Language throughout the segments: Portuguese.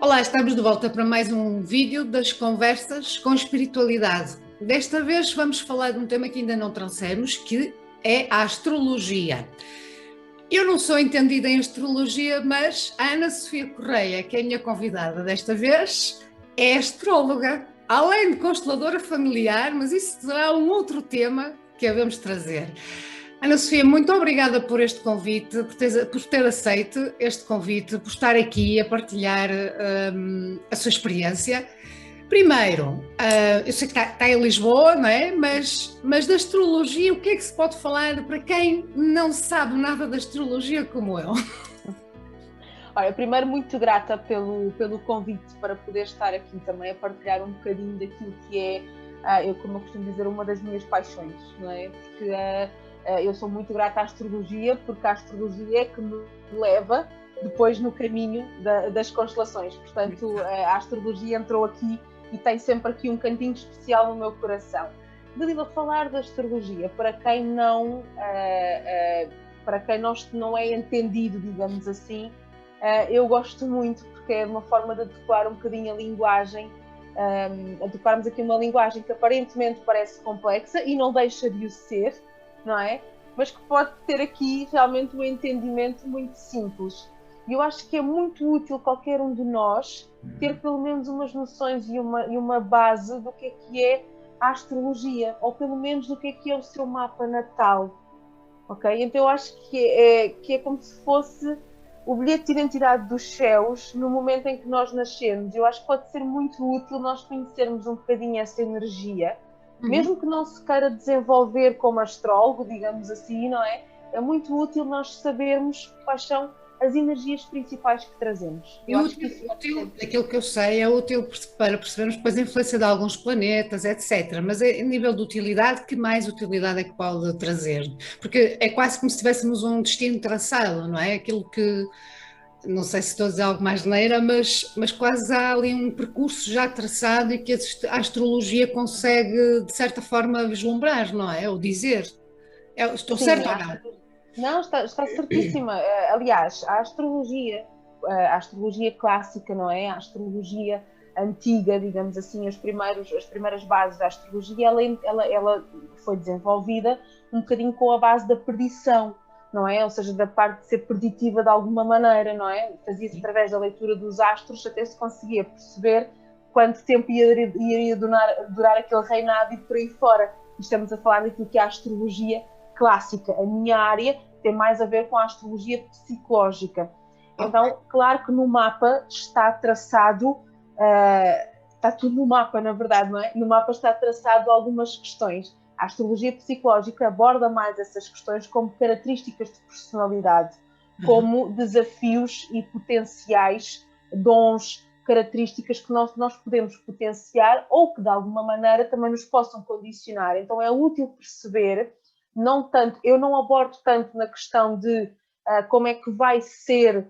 Olá, estamos de volta para mais um vídeo das conversas com espiritualidade. Desta vez vamos falar de um tema que ainda não trouxemos, que é a astrologia. Eu não sou entendida em astrologia, mas a Ana Sofia Correia, que é a minha convidada desta vez, é astróloga, além de consteladora familiar, mas isso será um outro tema que havemos trazer. Ana Sofia, muito obrigada por este convite, por ter aceito este convite, por estar aqui a partilhar a sua experiência. Primeiro, eu sei que está em Lisboa, não é? Mas da astrologia, o que é que se pode falar para quem não sabe nada da astrologia como eu? Olha, primeiro muito grata pelo convite para poder estar aqui também a partilhar um bocadinho daquilo que é, como eu costumo dizer, uma das minhas paixões, não é? Porque eu sou muito grata à astrologia, porque a astrologia é que me leva depois no caminho das constelações. Portanto, a astrologia entrou aqui e tem sempre aqui um cantinho especial no meu coração. Dalila, falar da astrologia, para quem não é entendido, digamos assim, eu gosto muito, porque é uma forma de adequar um bocadinho a linguagem, adequarmos aqui uma linguagem que aparentemente parece complexa e não deixa de o ser, não é? Mas que pode ter aqui realmente um entendimento muito simples. E eu acho que é muito útil qualquer um de nós ter pelo menos umas noções e uma base do que é a astrologia, ou pelo menos do que é o seu mapa natal. Ok? Então eu acho que é como se fosse o bilhete de identidade dos céus no momento em que nós nascemos. Eu acho que pode ser muito útil nós conhecermos um bocadinho essa energia, mesmo que não se queira desenvolver como astrólogo, digamos assim, não é? É muito útil nós sabermos quais são as energias principais que trazemos. É útil, aquilo que eu sei, é útil para percebermos depois a influência de alguns planetas, etc. Mas a nível de utilidade, que mais utilidade é que pode trazer? Porque é quase como se tivéssemos um destino traçado, não é? Aquilo que, não sei se estou a dizer algo mais neira, mas quase há ali um percurso já traçado e que a astrologia consegue, de certa forma, vislumbrar, não é? Ou dizer. Estou Sim, certa ou não? não, está certíssima. Aliás, a astrologia clássica, não é? A astrologia antiga, digamos assim, as primeiras bases da astrologia, ela foi desenvolvida um bocadinho com a base da predição, não é? Ou seja, da parte de ser preditiva de alguma maneira, não é? Fazia-se através da leitura dos astros, até se conseguia perceber quanto tempo iria durar aquele reinado e por aí fora. Estamos a falar daquilo que é a astrologia clássica. A minha área tem mais a ver com a astrologia psicológica. Então, claro que no mapa está traçado, está tudo no mapa, na verdade, não é? No mapa está traçado algumas questões. A astrologia psicológica aborda mais essas questões como características de personalidade, como desafios e potenciais dons, características que nós podemos potenciar ou que de alguma maneira também nos possam condicionar. Então é útil perceber, não tanto, eu não abordo tanto na questão de como é que vai ser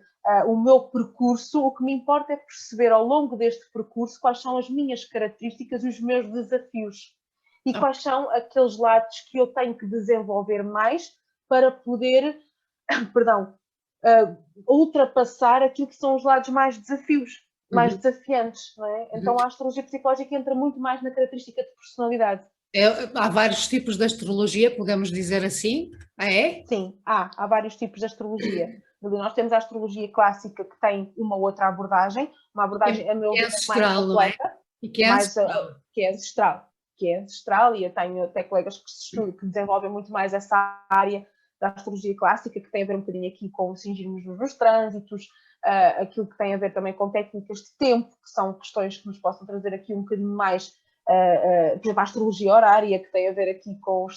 o meu percurso. O que me importa é perceber ao longo deste percurso quais são as minhas características e os meus desafios e quais são aqueles lados que eu tenho que desenvolver mais para poder, perdão, ultrapassar aquilo que são os lados mais mais desafiantes, não é? Então a astrologia psicológica entra muito mais na característica de personalidade. Há vários tipos de astrologia, podemos dizer assim, é? Sim, há vários tipos de astrologia. Nós temos a astrologia clássica, que tem uma outra abordagem, uma abordagem, a meu ver, mais completa, E que é ancestral. que é ancestral. Que é ancestral, e eu tenho até colegas que desenvolvem muito mais essa área da astrologia clássica, que tem a ver um bocadinho aqui com o cingirmos nos trânsitos, aquilo que tem a ver também com técnicas de tempo, que são questões que nos possam trazer aqui um bocadinho mais, por exemplo, a astrologia horária, que tem a ver aqui com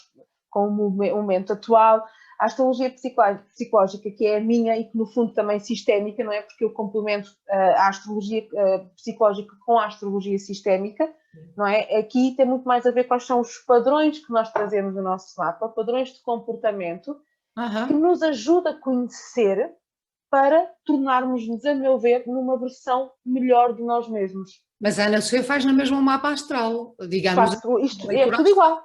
o momento atual. A astrologia psicológica, que é a minha e que no fundo também sistémica, não é? Porque eu complemento a astrologia psicológica com a astrologia sistémica, não é? Aqui tem muito mais a ver quais são os padrões que nós trazemos no nosso mapa, padrões de comportamento, que nos ajuda a conhecer para tornarmos-nos, a meu ver, numa versão melhor de nós mesmos. Mas a Ana Sofia faz na mesma um mapa astral, digamos. Isto é tudo igual.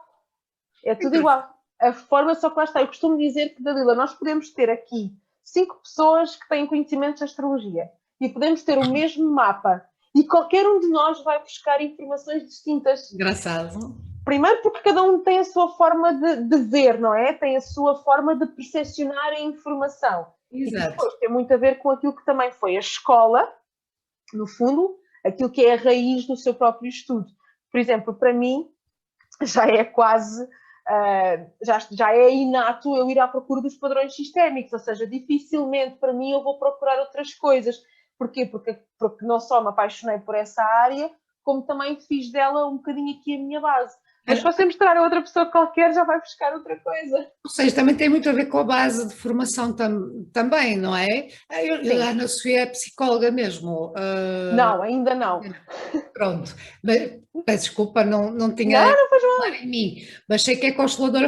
É tudo igual. A forma só que lá está. Eu costumo dizer que, Dalila, nós podemos ter aqui 5 pessoas que têm conhecimentos de astrologia e podemos ter o mesmo mapa e qualquer um de nós vai buscar informações distintas. Engraçado. Primeiro porque cada um tem a sua forma de ver, não é? Tem a sua forma de percepcionar a informação. Exato. E depois tem muito a ver com aquilo que também foi a escola, no fundo, aquilo que é a raiz do seu próprio estudo. Por exemplo, para mim, já é quase, já é inato eu ir à procura dos padrões sistémicos, ou seja, dificilmente para mim eu vou procurar outras coisas. Porquê? Porque não só me apaixonei por essa área, como também fiz dela um bocadinho aqui a minha base. Mas se você mostrar a outra pessoa qualquer, já vai buscar outra coisa. Ou seja, também tem muito a ver com a base de formação também, não é? A Ana Sofia é psicóloga mesmo. Não, ainda não. Pronto, peço desculpa, não tinha não faz mal. Em mim, mas sei que é consteladora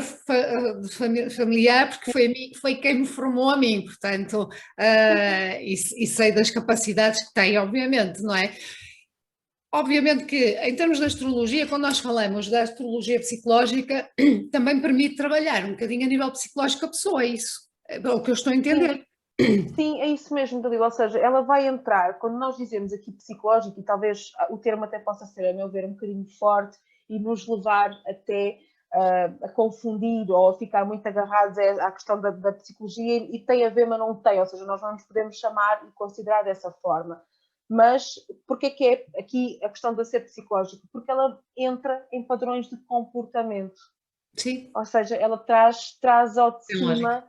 familiar porque foi quem me formou a mim, portanto, e sei das capacidades que tem, obviamente, não é? Obviamente que, em termos de astrologia, quando nós falamos da astrologia psicológica, também permite trabalhar um bocadinho a nível psicológico a pessoa, é isso? É o que eu estou a entender. Sim, é isso mesmo, Dalila. Ou seja, ela vai entrar, quando nós dizemos aqui psicológico, e talvez o termo até possa ser, a meu ver, um bocadinho forte e nos levar até a confundir ou a ficar muito agarrados à questão da psicologia, e tem a ver, mas não tem. Ou seja, nós não nos podemos chamar e considerar dessa forma. Mas porquê que é aqui a questão de ser psicológico? Porque ela entra em padrões de comportamento. Sim. Ou seja, ela traz ao de cima,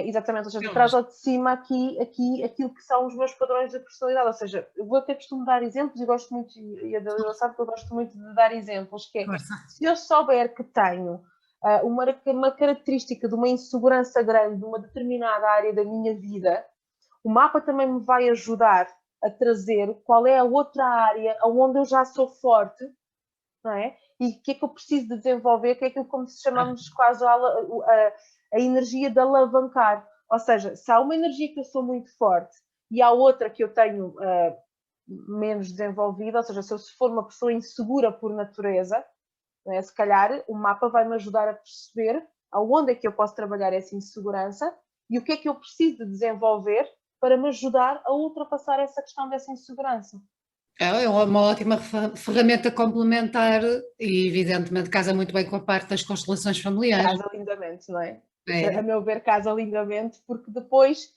exatamente, ou seja, traz ao de cima aqui aquilo que são os meus padrões de personalidade. Ou seja, eu vou até costumo dar exemplos e gosto muito, e a Dalila sabe que eu gosto muito de dar exemplos, que é, se eu souber que tenho uma característica de uma insegurança grande numa determinada área da minha vida, o mapa também me vai ajudar a trazer qual é a outra área onde eu já sou forte, não é? E o que é que eu preciso de desenvolver, que é aquilo como se chamamos quase a energia de alavancar. Ou seja, se há uma energia que eu sou muito forte e há outra que eu tenho menos desenvolvida, ou seja, se eu for uma pessoa insegura por natureza, não é? Se calhar o mapa vai-me ajudar a perceber aonde é que eu posso trabalhar essa insegurança e o que é que eu preciso de desenvolver para me ajudar a ultrapassar essa questão dessa insegurança. É uma ótima ferramenta complementar e, evidentemente, casa muito bem com a parte das constelações familiares. Casa lindamente, não é? A meu ver, casa lindamente, porque depois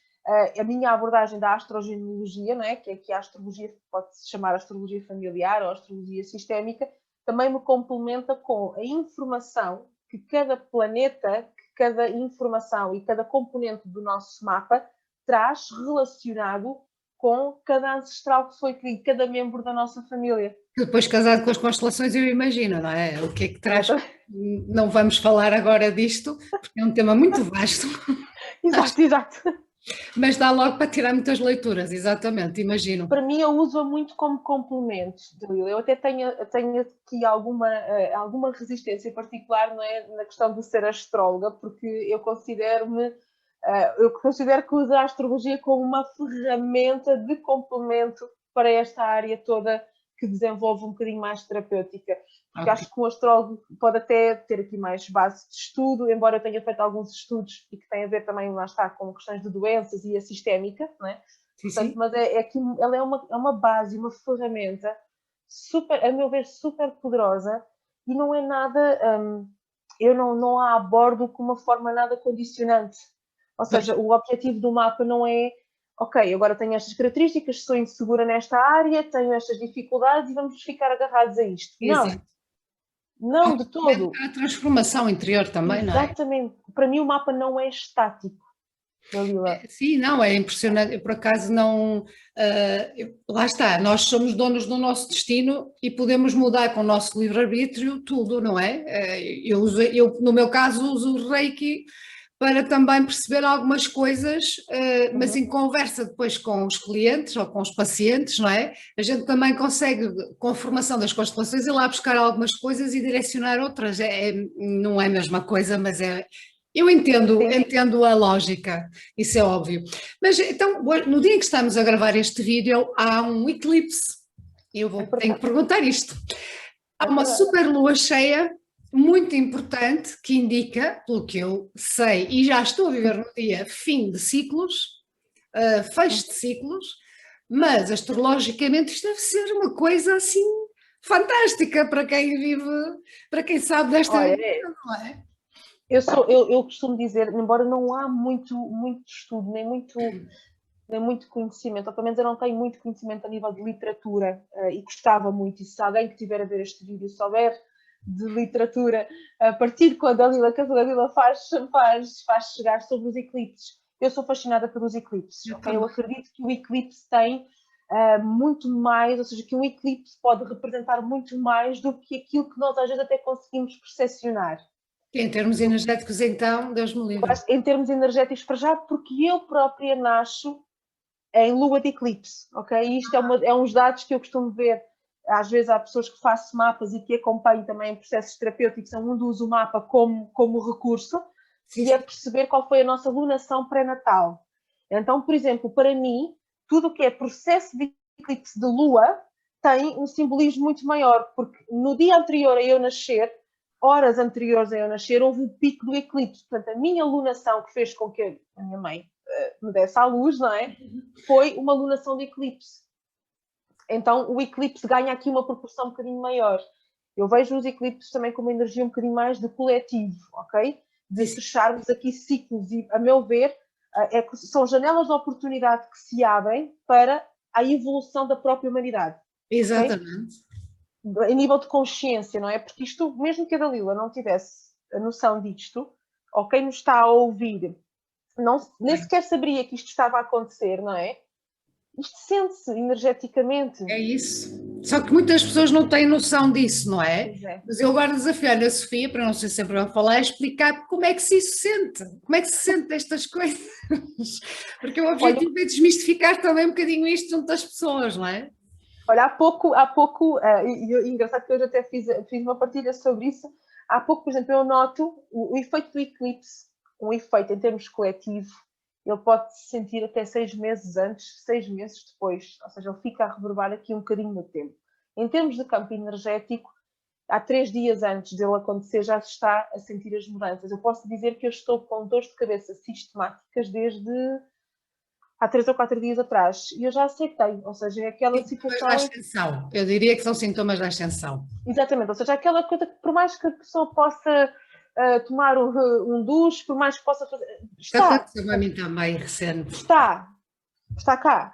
a minha abordagem da astrogenealogia, não é? Que é que a astrologia pode-se chamar astrologia familiar ou astrologia sistémica, também me complementa com a informação que cada planeta, que cada informação e cada componente do nosso mapa traz relacionado com cada ancestral que foi criado, cada membro da nossa família. Depois, casado com as constelações, eu imagino, não é? O que é que traz? Não vamos falar agora disto, porque é um tema muito vasto. Exato. Mas dá logo para tirar muitas leituras, exatamente, imagino. Para mim, eu uso muito como complemento, Dalila. Eu até tenho aqui alguma resistência particular, não é, na questão de ser astróloga, porque eu considero que uso a astrologia como uma ferramenta de complemento para esta área toda que desenvolve um bocadinho mais terapêutica. Porque acho que um astrólogo pode até ter aqui mais base de estudo, embora eu tenha feito alguns estudos e que têm a ver também, lá está, com questões de doenças e a sistémica, não é? Portanto, sim. Mas aqui ela é uma base, uma ferramenta super, a meu ver, super poderosa e não é nada, eu não a abordo com uma forma nada condicionante. Ou seja, o objetivo do mapa não é, ok, agora tenho estas características, sou insegura nesta área, tenho estas dificuldades e vamos ficar agarrados a isto. Exato. Não de todo. A transformação interior também, exatamente. Não é? Exatamente. Para mim o mapa não é estático. Sim, não, é impressionante. Eu, por acaso, não. Lá está, nós somos donos do nosso destino e podemos mudar com o nosso livre-arbítrio tudo, não é? Eu, no meu caso, uso o Reiki para também perceber algumas coisas, mas em conversa depois com os clientes ou com os pacientes, não é? A gente também consegue, com a formação das constelações, ir lá buscar algumas coisas e direcionar outras. Não é a mesma coisa, mas é. Eu entendo a lógica, isso é óbvio. Mas então, no dia em que estamos a gravar este vídeo, há um eclipse. Tenho que perguntar isto. Há uma super lua cheia, muito importante, que indica, pelo que eu sei, e já estou a viver no dia fim de ciclos, fecho de ciclos, Mas astrologicamente isto deve ser uma coisa assim fantástica para quem vive, para quem sabe desta Olha, vida, não é? eu costumo dizer, embora não há muito estudo, nem muito conhecimento, ou pelo menos eu não tenho muito conhecimento a nível de literatura, e gostava muito, e se alguém que estiver a ver este vídeo souber de literatura, a partir quando a Dalila, que a Dalila faz chegar sobre os eclipses, eu sou fascinada pelos eclipses, ok? Eu acredito que o eclipse tem muito mais, ou seja, que um eclipse pode representar muito mais do que aquilo que nós às vezes até conseguimos percepcionar. Em termos energéticos, então, Deus me livre. Em termos energéticos, para já, porque eu própria nasço em lua de eclipse, ok? E isto é uns dados que eu costumo ver. Às vezes há pessoas que fazem mapas e que acompanham também em processos terapêuticos, onde uso o mapa como recurso, Sim, e é sim. perceber qual foi a nossa lunação pré-natal. Então, por exemplo, para mim, tudo o que é processo de eclipse de lua tem um simbolismo muito maior, porque no dia anterior a eu nascer, horas anteriores a eu nascer, houve o pico do eclipse. Portanto, a minha lunação que fez com que a minha mãe me desse à luz, não é? Foi uma lunação de eclipse. Então, o eclipse ganha aqui uma proporção um bocadinho maior. Eu vejo os eclipses também com uma energia um bocadinho mais de coletivo, ok? De fecharmos aqui ciclos e, a meu ver, são janelas de oportunidade que se abrem para a evolução da própria humanidade. Exatamente. Okay? Em nível de consciência, não é? Porque isto, mesmo que a Dalila não tivesse a noção disto, ou quem nos está a ouvir nem sequer saberia que isto estava a acontecer, não é? Isto sente-se energeticamente. É isso. Só que muitas pessoas não têm noção disso, não é? Pois é. Mas eu agora desafio a Sofia, para não ser sempre a falar, a explicar como é que se isso sente, como é que se sente estas coisas. Porque o objetivo é desmistificar também um bocadinho isto junto das pessoas, não é? Olha, há pouco e engraçado que hoje até fiz uma partilha sobre isso. Há pouco, por exemplo, eu noto o efeito do eclipse, um efeito em termos coletivo, ele pode se sentir até 6 meses antes, 6 meses depois, ou seja, ele fica a reverberar aqui um bocadinho no tempo. Em termos de campo energético, há 3 dias antes dele acontecer já se está a sentir as mudanças. Eu posso dizer que eu estou com dores de cabeça sistemáticas desde há 3 ou 4 dias atrás, e eu já aceitei, ou seja, é aquela Sintomas da situação ascensão. Eu diria que são sintomas da ascensão. exatamente, ou seja, aquela coisa que por mais que a pessoa possa tomar um duche, por mais que possa fazer, Já aconteceu a mim também, recente. está cá.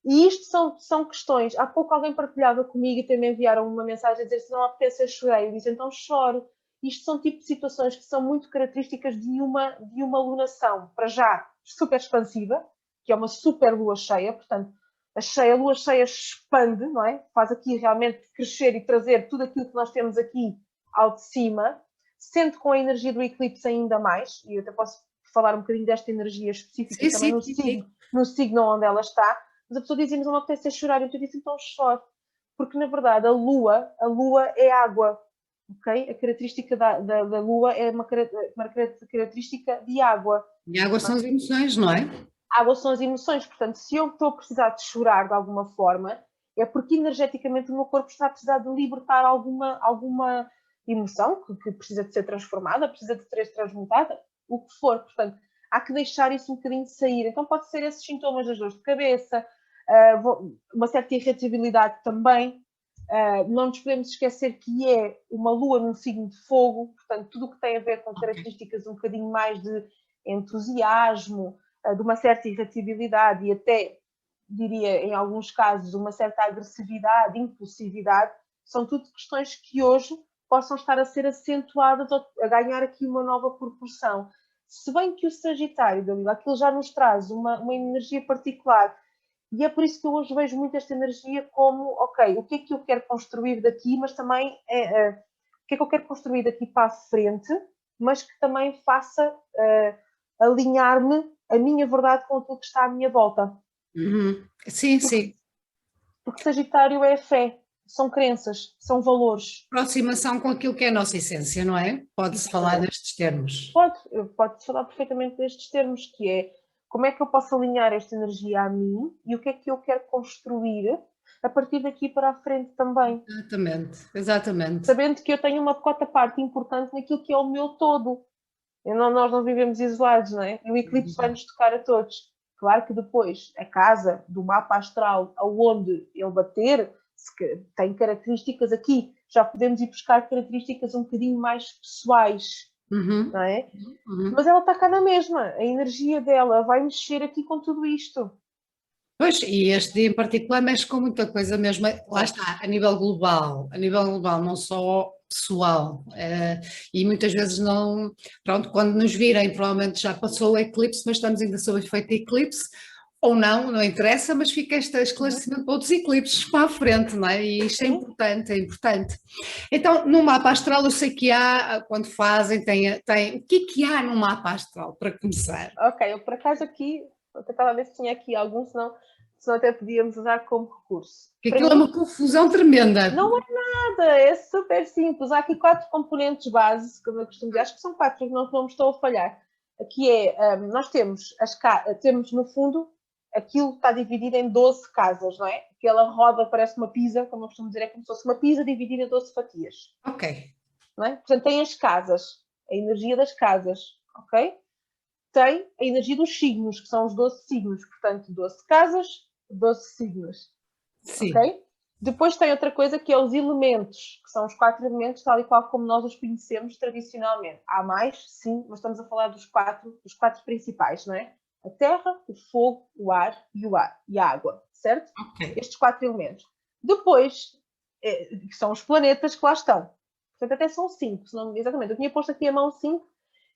E isto são questões. Há pouco alguém partilhava comigo e também enviaram uma mensagem a dizer se não apetece eu chorei. Eu disse, então choro. Isto são tipo de situações que são muito características de uma lunação, para já, super expansiva, que é uma super lua cheia, portanto, a lua cheia expande, não é? Faz aqui realmente crescer e trazer tudo aquilo que nós temos aqui ao de cima, sendo com a energia do eclipse ainda mais, e eu até posso falar um bocadinho desta energia específica também no signo onde ela está, mas a pessoa dizia, mas não me apetece chorar, e eu disse, então choro, porque na verdade a lua é água, ok? A característica da lua é uma característica de água. E água são as emoções, não é? Água são as emoções, portanto, se eu estou a precisar de chorar de alguma forma, é porque energeticamente o meu corpo está a precisar de libertar alguma emoção que precisa de ser transformada, precisa de ser transmutada, o que for. Portanto, há que deixar isso um bocadinho de sair. Então, pode ser esses sintomas das dores de cabeça, uma certa irritabilidade também. Não nos podemos esquecer que é uma lua num signo de fogo, portanto, tudo o que tem a ver com características um bocadinho mais de entusiasmo, de uma certa irritabilidade e até, diria, em alguns casos, uma certa agressividade, impulsividade, são tudo questões que hoje possam estar a ser acentuadas ou a ganhar aqui uma nova proporção. Se bem que o Sagitário, Dalila, aquilo já nos traz uma energia particular, e é por isso que eu hoje vejo muito esta energia como, ok, o que é que eu quero construir daqui, mas também o que é que eu quero construir daqui para a frente, mas que também faça alinhar-me a minha verdade com aquilo que está à minha volta. Uhum. Sim, sim. Porque Sagitário é fé, são crenças, são valores. Aproximação com aquilo que é a nossa essência, não é? Pode-se falar nestes termos. Pode falar perfeitamente destes termos, que é como é que eu posso alinhar esta energia a mim e o que é que eu quero construir a partir daqui para a frente também. Exatamente, exatamente. Sabendo que eu tenho uma cota parte importante naquilo que é o meu todo. Nós não vivemos isolados, não é? E o eclipse vai nos tocar a todos. Claro que depois a casa do mapa astral aonde ele bater tem características aqui, já podemos ir buscar características um bocadinho mais pessoais, não é? Mas ela está cá na mesma, a energia dela vai mexer aqui com tudo isto. Pois, e este dia em particular mexe com muita coisa mesmo, lá está, a nível global, não só pessoal, e muitas vezes não, pronto, quando nos virem, provavelmente já passou o eclipse, mas estamos ainda sob efeito de eclipse, ou não, não interessa, mas fica este esclarecimento para outros eclipses para a frente, não é? E isto é importante, é importante. Então, no mapa astral, eu sei que há, quando fazem, o que há no mapa astral, para começar? Ok, eu por acaso aqui, eu tentava ver se tinha aqui algum, senão até podíamos usar como recurso. Que aquilo é uma confusão tremenda. Não é nada, é super simples. Há aqui 4 componentes base, como eu costumo dizer, acho que são 4, não me estou a falhar. Aqui nós temos, temos no fundo, aquilo está dividido em 12 casas, não é? Aquela roda parece uma pizza, como eu costumo dizer, é como se fosse uma pizza dividida em 12 fatias. Ok. Não é? Portanto, tem as casas, a energia das casas, ok? Tem a energia dos signos, que são os 12 signos. Portanto, 12 casas, 12 signos. Sim. Ok? Depois tem outra coisa que é os elementos, que são os 4 elementos, tal e qual como nós os conhecemos tradicionalmente. Há mais, sim, mas estamos a falar dos quatro principais, não é? A terra, o fogo, o ar e a água, certo? Okay. Estes 4 elementos. Depois, que são os planetas que lá estão. Portanto, até são 5, exatamente. Eu tinha posto aqui a mão 5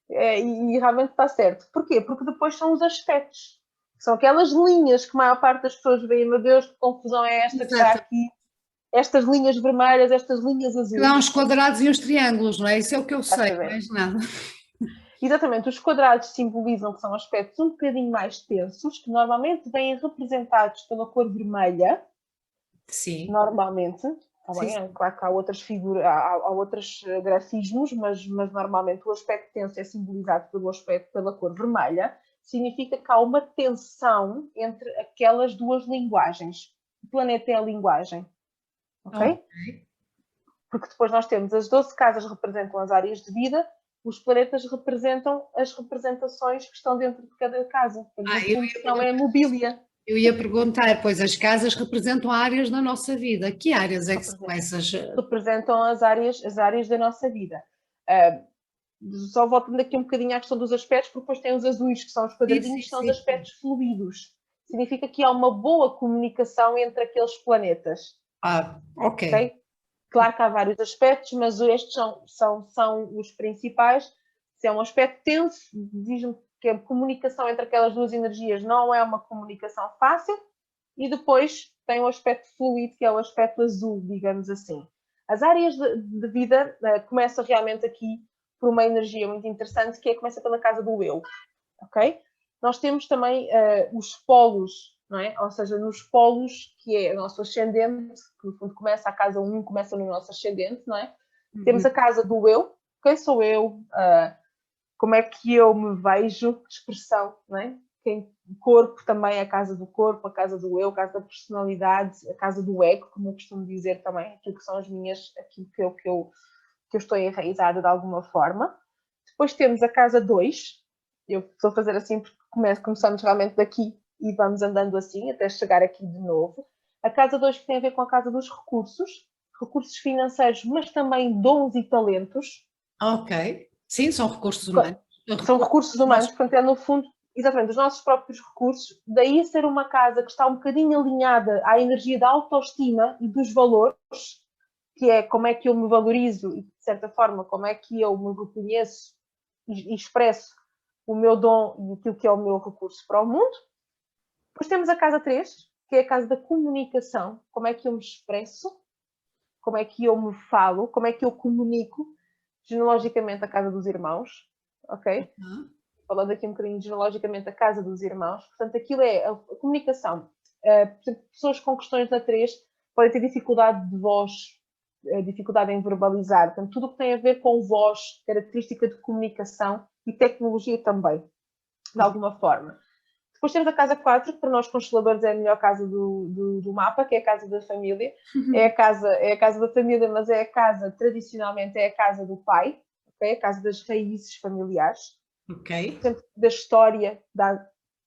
e realmente está certo. Porquê? Porque depois são os aspectos. São aquelas linhas que a maior parte das pessoas veem, meu Deus, que confusão é esta que está aqui? Estas linhas vermelhas, estas linhas azuis. Dá uns quadrados e uns triângulos, não é? Isso é o que eu sei, mais nada. Exatamente, os quadrados simbolizam que são aspectos um bocadinho mais tensos, que normalmente vêm representados pela cor vermelha. Sim. Normalmente. Tá bem? Sim. Claro que há outras figuras, há outros grafismos, mas normalmente o aspecto tenso é simbolizado pela cor vermelha. Significa que há uma tensão entre aquelas duas linguagens. O planeta é a linguagem. Ok? Porque depois nós temos as 12 casas representam as áreas de vida, os planetas representam as representações que estão dentro de cada casa. Não é mobília. Eu ia perguntar, pois as casas representam áreas da nossa vida. Que áreas é que são essas? Representam as áreas da nossa vida. Só voltando aqui um bocadinho à questão dos aspectos, porque depois tem os azuis, que são os quadradinhos, que são os aspectos fluidos. Significa que há uma boa comunicação entre aqueles planetas. Ok. Claro que há vários aspectos, mas estes são os principais. Se é um aspecto tenso, diz-me que a comunicação entre aquelas duas energias não é uma comunicação fácil. E depois tem o aspecto fluido, que é o aspecto azul, digamos assim. As áreas de vida começam realmente aqui por uma energia muito interessante, que começa pela casa do eu. Ok? Nós temos também os polos, não é? Ou seja, nos polos, que é o nosso ascendente, que no fundo começa a casa 1, começa no nosso ascendente, não é? Temos a casa do eu, quem sou eu, como é que eu me vejo, expressão, não é? O corpo também é a casa do corpo, a casa do eu, a casa da personalidade, a casa do ego, como eu costumo dizer também, aquilo que são as minhas, aquilo que eu estou enraizada de alguma forma. Depois temos a casa 2, eu estou a fazer assim porque começamos realmente daqui e vamos andando assim até chegar aqui de novo. A casa 2 que tem a ver com a casa dos recursos financeiros, mas também dons e talentos. Ok. Sim, são recursos humanos. São recursos humanos, portanto é no fundo, exatamente, os nossos próprios recursos. Daí ser uma casa que está um bocadinho alinhada à energia da autoestima e dos valores, que é como é que eu me valorizo e, de certa forma, como é que eu me reconheço e expresso o meu dom e aquilo que é o meu recurso para o mundo. Depois temos a casa 3, que é a casa da comunicação. Como é que eu me expresso? Como é que eu me falo? Como é que eu comunico? Genealogicamente, a casa dos irmãos. Ok? Falando aqui um bocadinho genealogicamente, a casa dos irmãos. Portanto, aquilo é a comunicação. Portanto, pessoas com questões na 3 podem ter dificuldade de voz, dificuldade em verbalizar. Portanto, tudo o que tem a ver com voz, característica de comunicação e tecnologia também, de alguma forma. Depois temos a casa 4, que para nós consteladores é a melhor casa do mapa, que é a casa da família. É a casa da família, mas é a casa, tradicionalmente, é a casa do pai, okay? A casa das raízes familiares. Ok. Portanto, da história,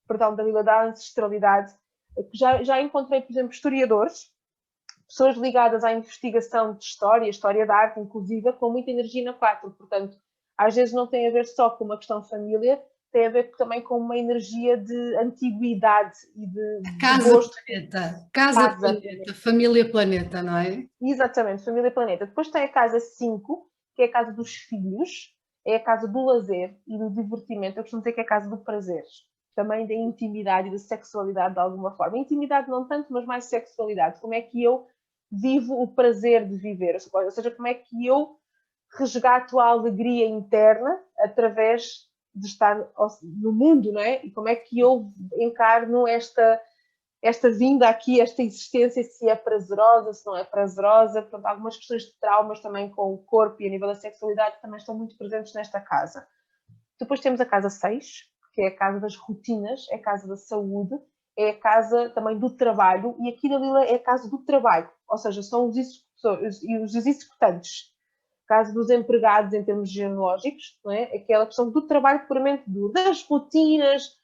perdão, Dalila, da ancestralidade, que já encontrei, por exemplo, historiadores, pessoas ligadas à investigação de história da arte, inclusive, com muita energia na 4. Portanto, às vezes não tem a ver só com uma questão de família, tem a ver também com uma energia de antiguidade e de Casa Planeta, Casa Planeta, Família Planeta, não é? Exatamente, Família Planeta. Depois tem a casa 5, que é a casa dos filhos, é a casa do lazer e do divertimento. Eu costumo dizer que é a casa do prazer, também da intimidade e da sexualidade de alguma forma. Intimidade não tanto, mas mais sexualidade. Como é que eu vivo o prazer de viver? Ou seja, como é que eu resgato a alegria interna através de estar no mundo, não é? E como é que eu encarno esta vinda aqui, esta existência, se é prazerosa, se não é prazerosa. Portanto, algumas questões de traumas também com o corpo e a nível da sexualidade também estão muito presentes nesta casa. Depois temos a casa 6, que é a casa das rotinas, é a casa da saúde, é a casa também do trabalho, e aqui, Dalila, é a casa do trabalho, ou seja, são os executantes. Caso dos empregados em termos genealógicos, não é? Aquela questão do trabalho puramente das rotinas,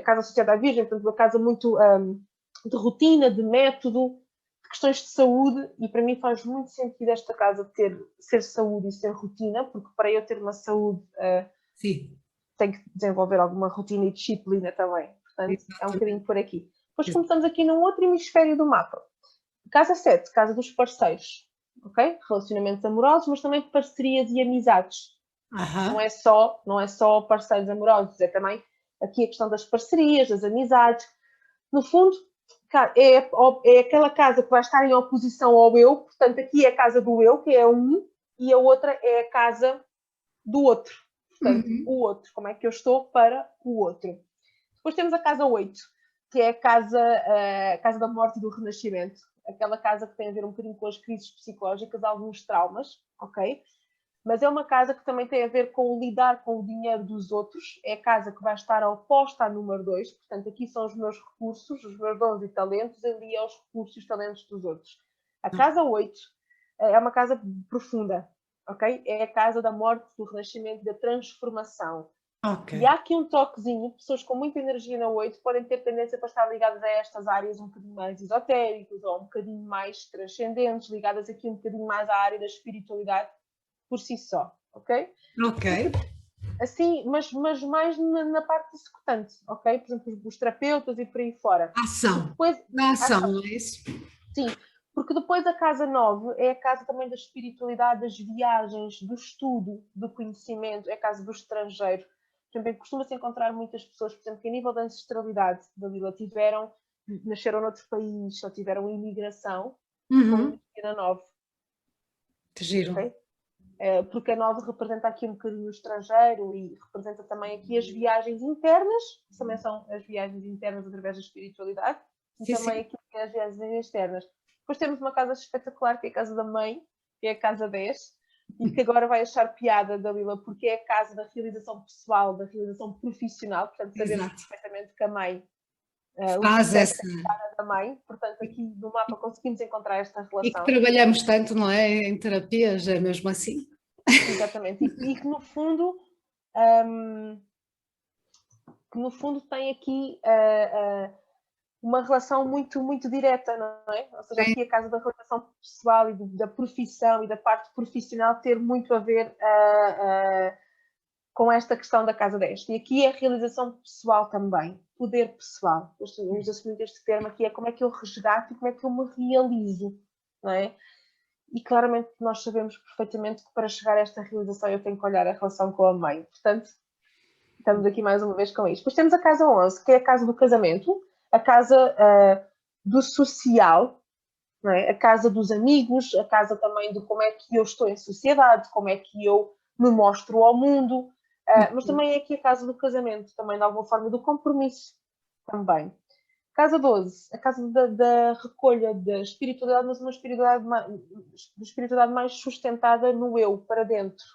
casa associada à Virgem, portanto, uma casa muito de rotina, de método, de questões de saúde, e para mim faz muito sentido esta casa ser saúde e ser rotina, porque para eu ter uma saúde tenho que desenvolver alguma rotina e disciplina também. Portanto, é um bocadinho por aqui. Depois começamos aqui num outro hemisfério do mapa. Casa 7, casa dos parceiros. Okay? Relacionamentos amorosos, mas também parcerias e amizades. Não é só parceiros amorosos, é também aqui a questão das parcerias, das amizades. No fundo, é aquela casa que vai estar em oposição ao eu, portanto, aqui é a casa do eu, que é um, e a outra é a casa do outro. Portanto, o outro, como é que eu estou para o outro. Depois temos a casa 8, que é a casa da morte e do renascimento. Aquela casa que tem a ver um bocadinho com as crises psicológicas, alguns traumas, ok? Mas é uma casa que também tem a ver com o lidar com o dinheiro dos outros. É a casa que vai estar oposta à número 2. Portanto, aqui são os meus recursos, os meus dons e talentos, ali é os recursos e os talentos dos outros. A casa 8 é uma casa profunda, ok? É a casa da morte, do renascimento, da transformação. Okay. E há aqui um toquezinho, pessoas com muita energia na 8 podem ter tendência para estar ligadas a estas áreas um bocadinho mais esotéricas ou um bocadinho mais transcendentes, ligadas aqui um bocadinho mais à área da espiritualidade por si só, ok? Ok. Assim, mas mais na parte executante, ok? Por exemplo, os terapeutas e por aí fora. Ação. Depois, ação, é isso? Sim, porque depois a casa 9 é a casa também da espiritualidade, das viagens, do estudo, do conhecimento, é a casa do estrangeiro. Por exemplo, costuma-se encontrar muitas pessoas, por exemplo, que a nível da ancestralidade da Lila nasceram noutro país ou tiveram imigração, com a 9. Que giro. Okay? Porque a 9 representa aqui um bocadinho o estrangeiro e representa também aqui as viagens internas, que também são as viagens internas através da espiritualidade, e também aqui as viagens externas. Depois temos uma casa espetacular, que é a casa da mãe, que é a casa 10, e que agora vai achar piada, Dalila, porque é a casa da realização pessoal, da realização profissional. Portanto, sabemos perfeitamente que a mãe faz essa da mãe, portanto, aqui no mapa conseguimos encontrar esta relação. E que trabalhamos tanto, não é? Em terapias, é mesmo assim. Exatamente, e que no fundo tem aqui uma relação muito, muito direta, não é? Ou seja, aqui a casa da relação pessoal e da profissão e da parte profissional ter muito a ver com esta questão da casa 10. E aqui é a realização pessoal também, poder pessoal. Eu uso muito este termo aqui, é como é que eu resgato e como é que eu me realizo, não é? E claramente nós sabemos perfeitamente que para chegar a esta realização eu tenho que olhar a relação com a mãe. Portanto, estamos aqui mais uma vez com isto. Depois temos a casa 11, que é a casa do casamento, a casa do social, não é? A casa dos amigos, a casa também de como é que eu estou em sociedade, como é que eu me mostro ao mundo, mas também é aqui a casa do casamento, também de alguma forma do compromisso também. Casa 12, a casa da recolha da espiritualidade, mas uma espiritualidade mais sustentada no eu, para dentro.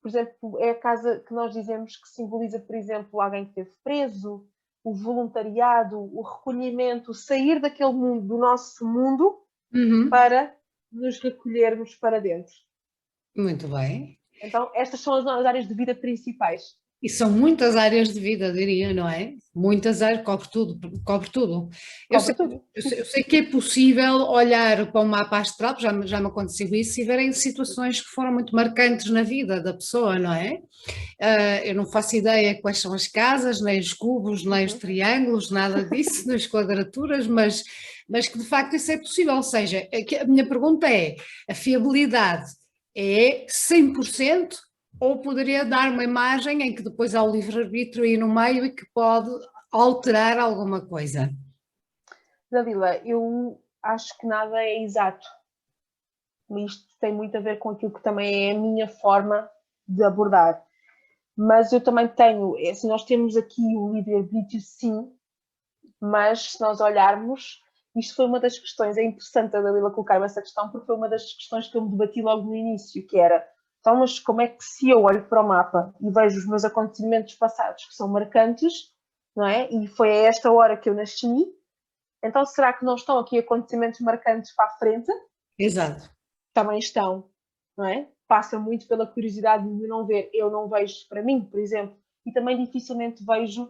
Por exemplo, é a casa que nós dizemos que simboliza, por exemplo, alguém que esteve preso, o voluntariado, o recolhimento, sair daquele mundo, do nosso mundo, para nos recolhermos para dentro. Muito bem. Então, estas são as áreas de vida principais. E são muitas áreas de vida, diria, não é? Muitas áreas, cobre tudo, cobre tudo. Eu Cobre sei, tudo. eu sei que é possível olhar para um mapa astral, já me aconteceu isso, e verem situações que foram muito marcantes na vida da pessoa, não é? Eu não faço ideia quais são as casas, nem os cubos, nem os triângulos, nada disso, nas quadraturas, mas que de facto isso é possível. Ou seja, a minha pergunta é: a fiabilidade é 100% ou poderia dar uma imagem em que depois há o livre-arbítrio aí no meio e que pode alterar alguma coisa? Dalila, eu acho que nada é exato. Isto tem muito a ver com aquilo que também é a minha forma de abordar. Mas eu também tenho, assim, nós temos aqui o livre-arbítrio, sim, mas se nós olharmos, isto foi uma das questões, é interessante a Dalila colocar-me essa questão, porque foi uma das questões que eu me debati logo no início, que era, então, mas como é que se eu olho para o mapa e vejo os meus acontecimentos passados que são marcantes, não é? E foi a esta hora que eu nasci, então será que não estão aqui acontecimentos marcantes para a frente? Exato. Também estão, não é? Passa muito pela curiosidade de não ver. Eu não vejo para mim, por exemplo, e também dificilmente vejo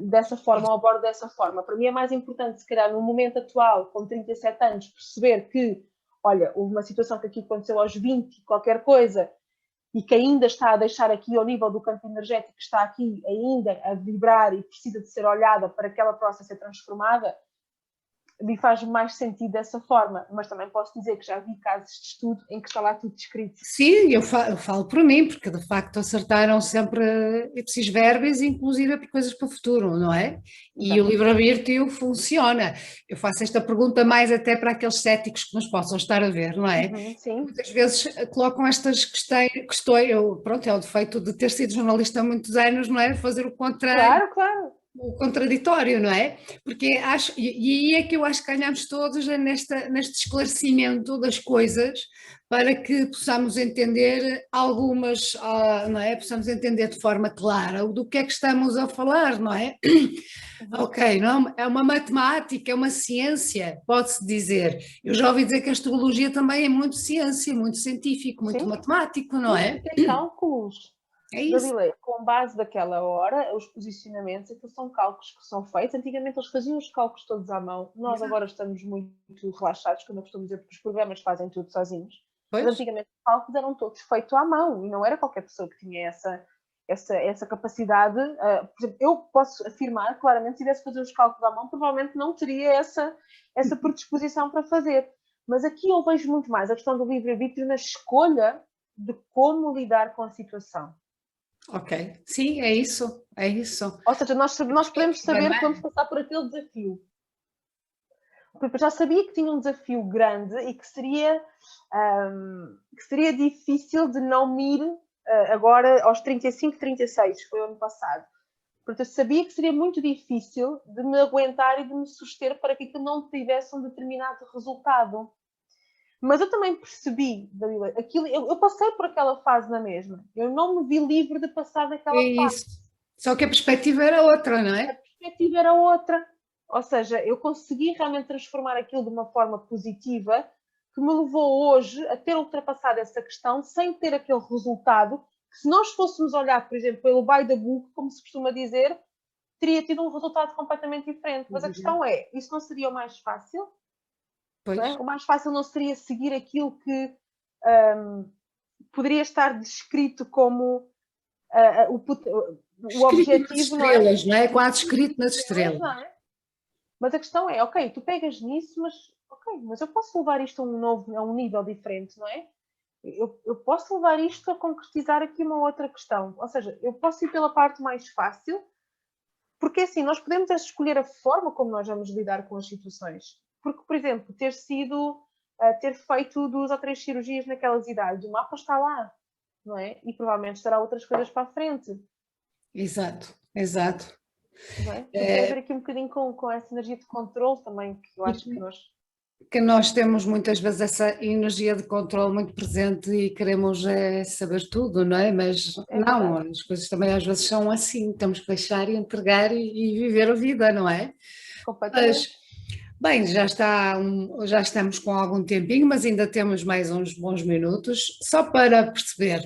dessa forma ou abordo dessa forma. Para mim é mais importante, se calhar, no momento atual, com 37 anos, perceber que, olha, houve uma situação que aqui aconteceu aos 20, qualquer coisa, e que ainda está a deixar aqui ao nível do campo energético, que está aqui ainda a vibrar e precisa de ser olhada para que ela possa ser transformada, me faz mais sentido dessa forma, mas também posso dizer que já vi casos de estudo em que está lá tudo descrito. Sim, eu falo por mim, porque de facto acertaram sempre ipsis verbis, inclusive por coisas para o futuro, não é? E o Exatamente. livre-arbítrio funciona. Eu faço esta pergunta mais até para aqueles céticos que nos possam estar a ver, não é? Sim. Muitas vezes colocam estas questões, pronto, é o defeito de ter sido jornalista há muitos anos, não é? Fazer o contrário, Claro, claro. o contraditório, não é? Porque acho, e aí é que eu acho que ganhamos todos neste esclarecimento das coisas para que possamos entender algumas, não é? Possamos entender de forma clara do que é que estamos a falar, não é? Ok, não, é uma matemática, é uma ciência, pode-se dizer. Eu já ouvi dizer que a astrologia também é muito ciência, muito científico, muito Sim, matemático, não sim, é? porque é cálculos. É isso. Galileu, com base daquela hora, os posicionamentos, aquilo são cálculos que são feitos. Antigamente eles faziam os cálculos todos à mão. Nós agora estamos muito relaxados, como eu costumo dizer, porque os programas fazem tudo sozinhos. Mas Pois, antigamente os cálculos eram todos feitos à mão e não era qualquer pessoa que tinha essa capacidade. Por exemplo, eu posso afirmar claramente, se tivesse fazer os cálculos à mão, provavelmente não teria essa predisposição para fazer. Mas aqui eu vejo muito mais a questão do livre-arbítrio na escolha de como lidar com a situação. ok. Sim, é isso, é isso. Ou seja, nós podemos saber que vamos passar por aquele desafio. Porque eu já sabia que tinha um desafio grande e que seria difícil de não me ir agora aos 35, 36, foi o ano passado. Portanto, eu sabia que seria muito difícil de me aguentar e de me suster para que aquilo não tivesse um determinado resultado. Mas eu também percebi, Dalila, eu passei por aquela fase na mesma. Eu não me vi livre de passar É naquela fase. isso. Só que a perspectiva era outra, não A é? perspectiva era outra. Ou seja, eu consegui realmente transformar aquilo de uma forma positiva que me levou hoje a ter ultrapassado essa questão sem ter aquele resultado que, se nós fôssemos olhar, por exemplo, pelo by the book, como se costuma dizer, teria tido um resultado completamente diferente. Mas a questão é, isso não seria o mais fácil? Não Pois. é? O mais fácil não seria seguir aquilo que poderia estar descrito como o Escrito nas objetivo, não é? estrelas, não é? Quase escrito nas Estrelas, estrelas. não é? Mas a questão é, ok, tu pegas nisso, mas ok, mas eu posso levar isto a um nível diferente, não é? Eu posso levar isto a concretizar aqui uma outra questão. Ou seja, eu posso ir pela parte mais fácil, porque assim, nós podemos escolher a forma como nós vamos lidar com as situações. Porque, por exemplo, ter feito 2 ou 3 cirurgias naquelas idades, o mapa está lá, não é? E provavelmente estará outras coisas para a frente, Exato, exato. não é? Portanto, tem a ver aqui um bocadinho com essa energia de controle também, que eu acho que nós... Que nós temos muitas vezes essa energia de controle muito presente e queremos saber tudo, não é? Mas É não, verdade, as coisas também às vezes são assim, temos que deixar e entregar e viver a vida, não é? completamente. Mas, bem, já estamos com algum tempinho, mas ainda temos mais uns bons minutos, só para perceber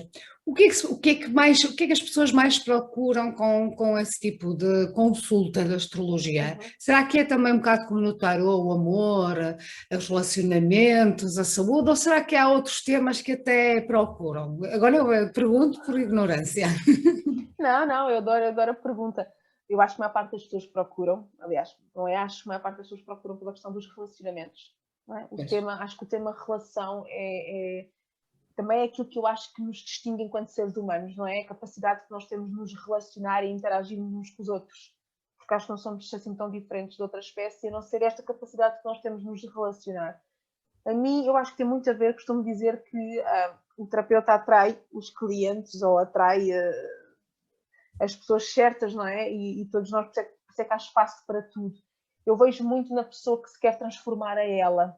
O que é que as pessoas mais procuram com esse tipo de consulta de astrologia? Uhum. Será que é também um bocado como no tarô, o amor, os relacionamentos, a saúde, ou será que há outros temas que até procuram? Agora eu pergunto por ignorância. Não, eu adoro a pergunta. Eu acho que a maior parte das pessoas procuram, aliás, não é? Acho que a maior parte das pessoas procuram pela questão dos relacionamentos. Não é? Pois. Acho que o tema relação também é aquilo que eu acho que nos distingue enquanto seres humanos, não é? A capacidade que nós temos de nos relacionar e interagirmos uns com os outros. Porque acho que não somos assim tão diferentes de outra espécie, a não ser esta capacidade que nós temos de nos relacionar. A mim, eu acho que tem muito a ver, costumo dizer que o terapeuta atrai os clientes ou atrai as pessoas certas, não é? E todos nós, por isso é que há espaço para tudo. Eu vejo muito na pessoa que se quer transformar a ela.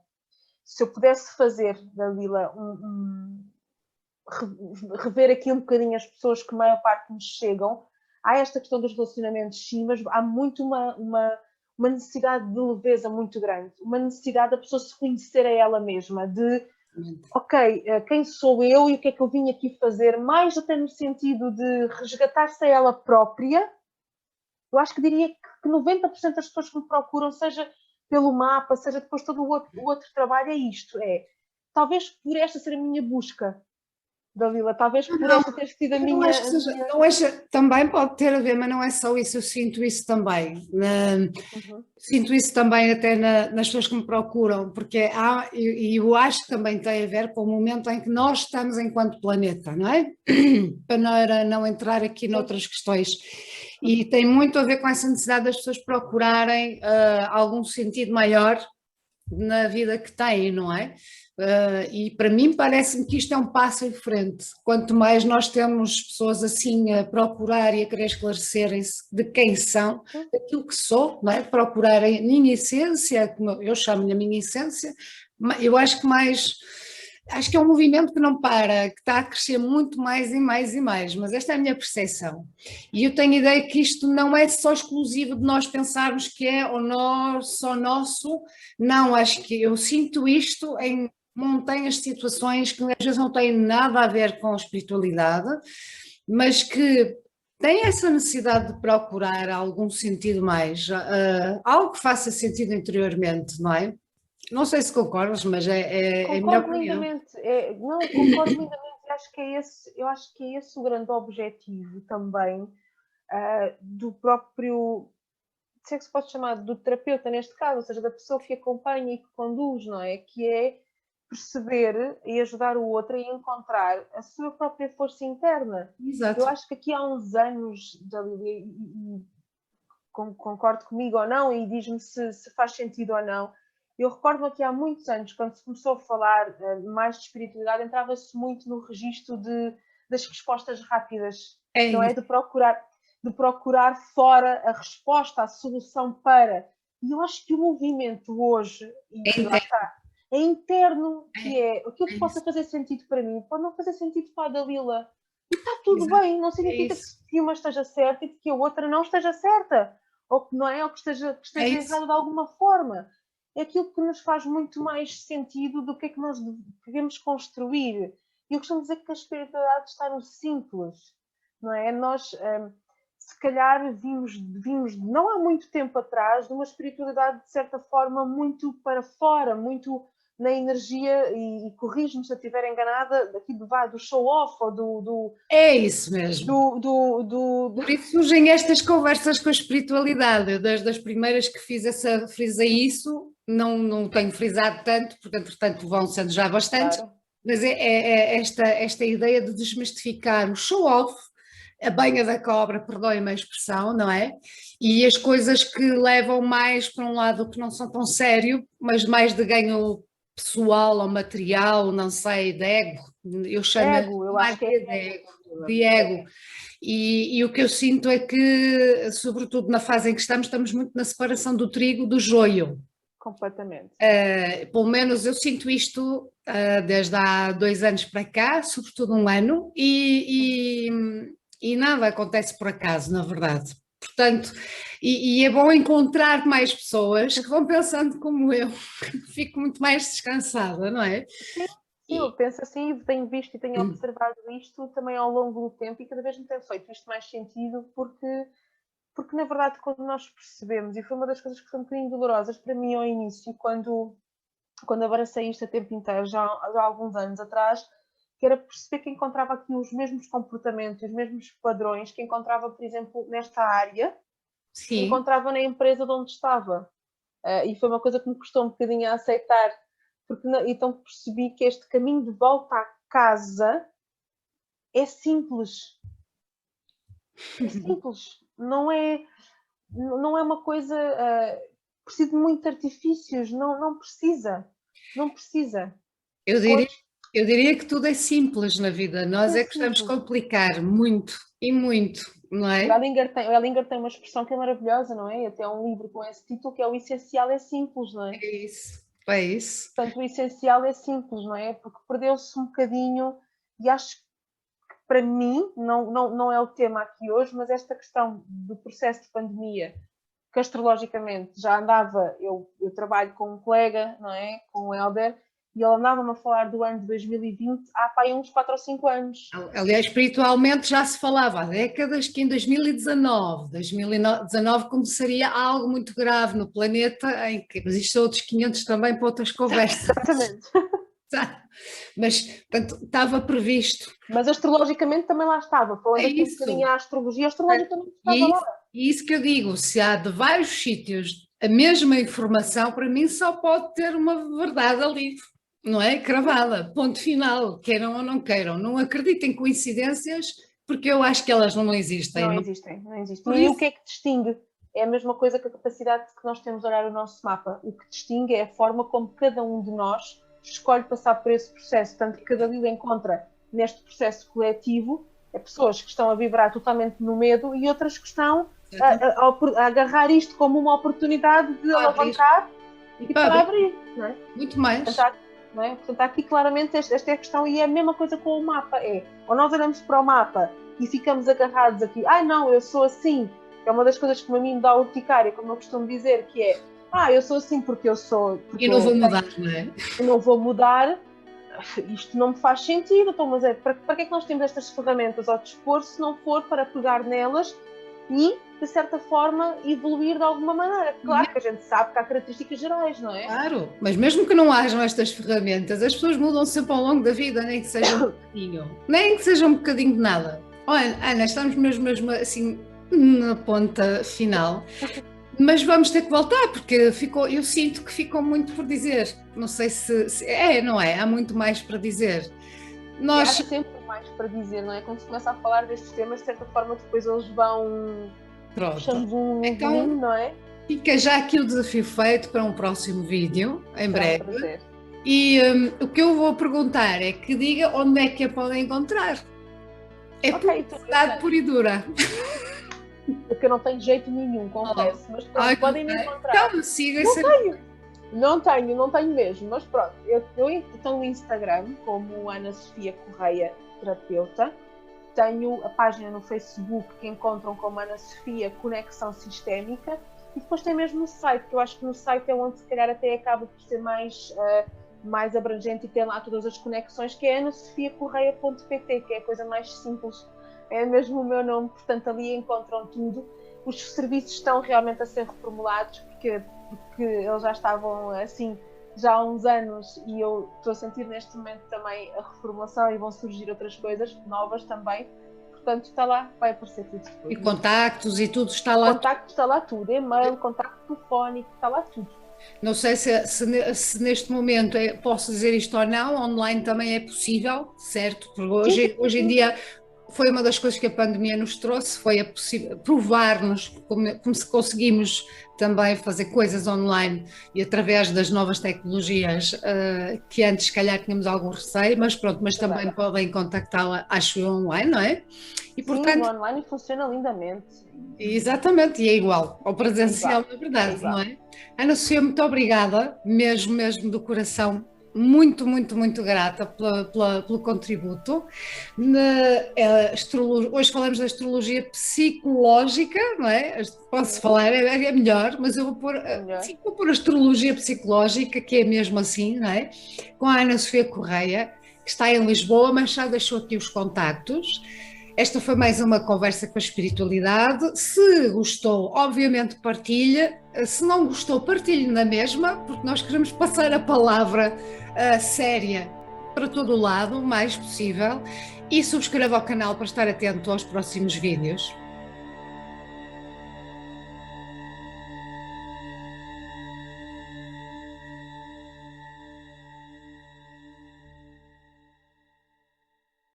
Se eu pudesse fazer, Dalila, rever aqui um bocadinho as pessoas que a maior parte nos chegam, há esta questão dos relacionamentos, sim, mas há muito uma necessidade de leveza muito grande, uma necessidade da pessoa se conhecer a ela mesma, de ok, quem sou eu e o que é que eu vim aqui fazer, mais até no sentido de resgatar-se a ela própria. Eu acho que diria que 90% das pessoas que me procuram, seja pelo mapa, seja depois todo o outro trabalho, é isto, talvez por esta ser a minha busca, Dalila, talvez por esta ter sido a Eu não minha... acho que seja, não acho, também pode ter a ver, mas não é só isso, eu sinto isso também. Uhum. Sinto isso também até nas pessoas que me procuram, porque e eu acho que também tem a ver com o momento em que nós estamos enquanto planeta, não é? Para não entrar aqui noutras questões. E tem muito a ver com essa necessidade das pessoas procurarem algum sentido maior na vida que têm, não é? E para mim parece-me que isto é um passo em frente. Quanto mais nós temos pessoas assim a procurar e a querer esclarecerem-se de quem são, daquilo que sou, não é? Procurarem a minha essência, como eu chamo-lhe a minha essência, eu acho que mais. Acho que é um movimento que não para, que está a crescer muito mais e mais e mais, mas esta é a minha percepção. E eu tenho a ideia que isto não é só exclusivo de nós pensarmos que é ou nós, só nosso, não, acho que eu sinto isto em montanhas de situações que às vezes não têm nada a ver com a espiritualidade, mas que têm essa necessidade de procurar algum sentido mais, algo que faça sentido interiormente, não é? Não sei se concordas, mas é a minha Concordo opinião. lindamente. Não, concordo lindamente. Eu acho que é esse o grande objetivo também do próprio, se é que se pode chamar, do terapeuta neste caso, ou seja, da pessoa que acompanha e que conduz, não é? Que é perceber e ajudar o outro a encontrar a sua própria força interna. Eu Exato. acho que aqui há uns anos, concordo comigo ou não, e diz-me se faz sentido ou não. Eu recordo-me que há muitos anos, quando se começou a falar mais de espiritualidade, entrava-se muito no registro das respostas rápidas, É não é? isso. De procurar fora a resposta, a solução para. E eu acho que o movimento hoje, É e lá interno. está, é interno, que é aquilo É que possa isso. fazer sentido para mim, pode não fazer sentido para a Dalila. E está tudo Exato. bem, não É significa isso. que uma esteja certa e que a outra não esteja certa, ou que não é, ou que É esteja isso. errada de alguma forma. É aquilo que nos faz muito mais sentido do que é que nós devemos construir. E eu costumo dizer que a espiritualidade está no simples, não é? Nós, se calhar, vimos não há muito tempo atrás de uma espiritualidade, de certa forma, muito para fora, muito na energia, e corrijo-me se eu estiver enganada, daqui do show-off ou É isso mesmo. do... Por isso surgem estas conversas com a espiritualidade. Eu, desde as primeiras que frisei isso, não tenho frisado tanto, porque entretanto vão sendo já bastantes, Claro. mas é esta ideia de desmistificar o show-off, a banha da cobra, perdoem-me a expressão, não é? E as coisas que levam mais para um lado que não são tão sério, mas mais de ganho pessoal ou material, não sei, de ego. Eu chamo Ego, eu acho que é de ego. ego. De ego. É, E o que eu sinto é que, sobretudo na fase em que estamos muito na separação do trigo do joio. completamente. Pelo menos eu sinto isto desde há 2 anos para cá, sobretudo um ano, e nada acontece por acaso, na verdade. Portanto, e é bom encontrar mais pessoas que vão pensando como eu, fico muito mais descansada, não é? Sim, Sim, eu penso assim, tenho visto e tenho observado isto também ao longo do tempo e cada vez me tem feito isto mais sentido porque na verdade quando nós percebemos, e foi uma das coisas que foi um bocadinho dolorosas para mim ao início, quando abracei isto a tempo inteiro, já há alguns anos atrás, que era perceber que encontrava aqui os mesmos comportamentos, os mesmos padrões que encontrava, por exemplo, nesta área, que Sim, encontrava na empresa de onde estava. E foi uma coisa que me custou um bocadinho a aceitar, porque então percebi que este caminho de volta à casa é simples. É simples. Não é uma coisa. Precisa de muitos artifícios. Não precisa. Não precisa. eu diria, eu diria que tudo é simples na vida, Tudo nós é é que estamos a simples. complicar muito e muito, não O é? Ellinger tem uma expressão que é maravilhosa, não é? Até um livro com esse título que é O Essencial é Simples, não é? É isso, é isso. Portanto, o essencial é simples, não é? Porque perdeu-se um bocadinho, e acho que para mim, não é o tema aqui hoje, mas esta questão do processo de pandemia, que astrologicamente já andava, eu trabalho com um colega, não é? Com o Helder, e ele andava-me a falar do ano de 2020 há pá, uns 4 ou 5 anos. Aliás, espiritualmente já se falava há décadas que em 2019 começaria algo muito grave no planeta, mas isto são outros 500 também para outras conversas. Exatamente. Mas, portanto, estava previsto. Mas astrologicamente também lá estava, É falando aqui um isso. bocadinho à astrologia, astrologicamente E estava é lá. isso, e isso que eu digo, se há de vários sítios a mesma informação, para mim só pode ter uma verdade ali, não é? Cravada, ponto final, queiram ou não queiram. Não acreditem em coincidências, porque eu acho que elas não existem. Não Não? existem, não existem. Por E aí o isso, que é que distingue? É a mesma coisa que a capacidade que nós temos de olhar o nosso mapa. O que distingue é a forma como cada um de nós escolhe passar por esse processo. Tanto que cada líder encontra neste processo coletivo pessoas que estão a vibrar totalmente no medo e outras que estão a agarrar isto como uma oportunidade de alavancar e para abrir. Não é? Muito mais. Portanto, aqui claramente esta é a questão e é a mesma coisa com o mapa. Ou nós olhamos para o mapa e ficamos agarrados aqui, não, eu sou assim, que é uma das coisas que a mim me dá urticária, como eu costumo dizer, que é, eu sou assim porque eu sou... E não vou mudar, não é? Eu não vou mudar, isto não me faz sentido, então, mas para que é que nós temos estas ferramentas ao dispor se não for para pegar nelas e, de certa forma, evoluir de alguma maneira? Claro que a gente sabe que há características gerais, não é? Claro, mas mesmo que não hajam estas ferramentas, as pessoas mudam sempre ao longo da vida, nem que seja um bocadinho, nem que seja um bocadinho de nada. Olha, Ana, estamos mesmo assim na ponta final, mas vamos ter que voltar, porque eu sinto que ficou muito por dizer. Não sei se é, não é? Há muito mais para dizer. Há sempre mais para dizer, não é? Quando se começa a falar destes temas, de certa forma, depois eles vão puxando então, volume, não é? Fica já aqui o desafio feito para um próximo vídeo, em breve. E o que eu vou perguntar é que diga onde é que a podem encontrar. É publicidade pura e dura. Porque eu não tenho jeito nenhum, confesso. Mas pronto, podem me encontrar. Então, siga Não tenho mesmo, mas pronto. Eu estou no Instagram como Ana Sofia Correia, terapeuta. Tenho a página no Facebook que encontram como Ana Sofia Conexão Sistémica. E depois tem mesmo o site, que eu acho que no site é onde se calhar até acaba por ser mais abrangente e tem lá todas as conexões, que é anasofiacorreia.pt, que é a coisa mais simples. É mesmo o meu nome, portanto ali encontram tudo. Os serviços estão realmente a ser reformulados, porque eles já estavam assim já há uns anos e eu estou a sentir neste momento também a reformulação e vão surgir outras coisas novas também. Portanto, está lá, vai aparecer tudo. E contactos e tudo está lá. Contacto está lá tudo, e-mail, contacto telefónico, está lá tudo. Não sei se neste momento posso dizer isto ou não, online também é possível, certo? Porque hoje em dia foi uma das coisas que a pandemia nos trouxe, foi provar-nos como se conseguimos também fazer coisas online e através das novas tecnologias, que antes se calhar tínhamos algum receio, mas pronto, mas também podem contactá-la, acho eu, online, não é? E, portanto, sim, online funciona lindamente. Exatamente, e é igual ao presencial, na verdade, não é? Ana Sofia, muito obrigada, mesmo do coração, muito, muito, muito grata pelo contributo. Hoje falamos da astrologia psicológica, não é? Posso falar, é melhor, mas eu vou pôr, sim, vou pôr astrologia psicológica, que é mesmo assim, não é? Com a Ana Sofia Correia, que está em Lisboa, mas já deixou aqui os contactos. Esta foi mais uma conversa com a espiritualidade. Se gostou, obviamente partilha. Se não gostou, partilhe na mesma, porque nós queremos passar a palavra séria para todo o lado, o mais possível. E subscreva o canal para estar atento aos próximos vídeos.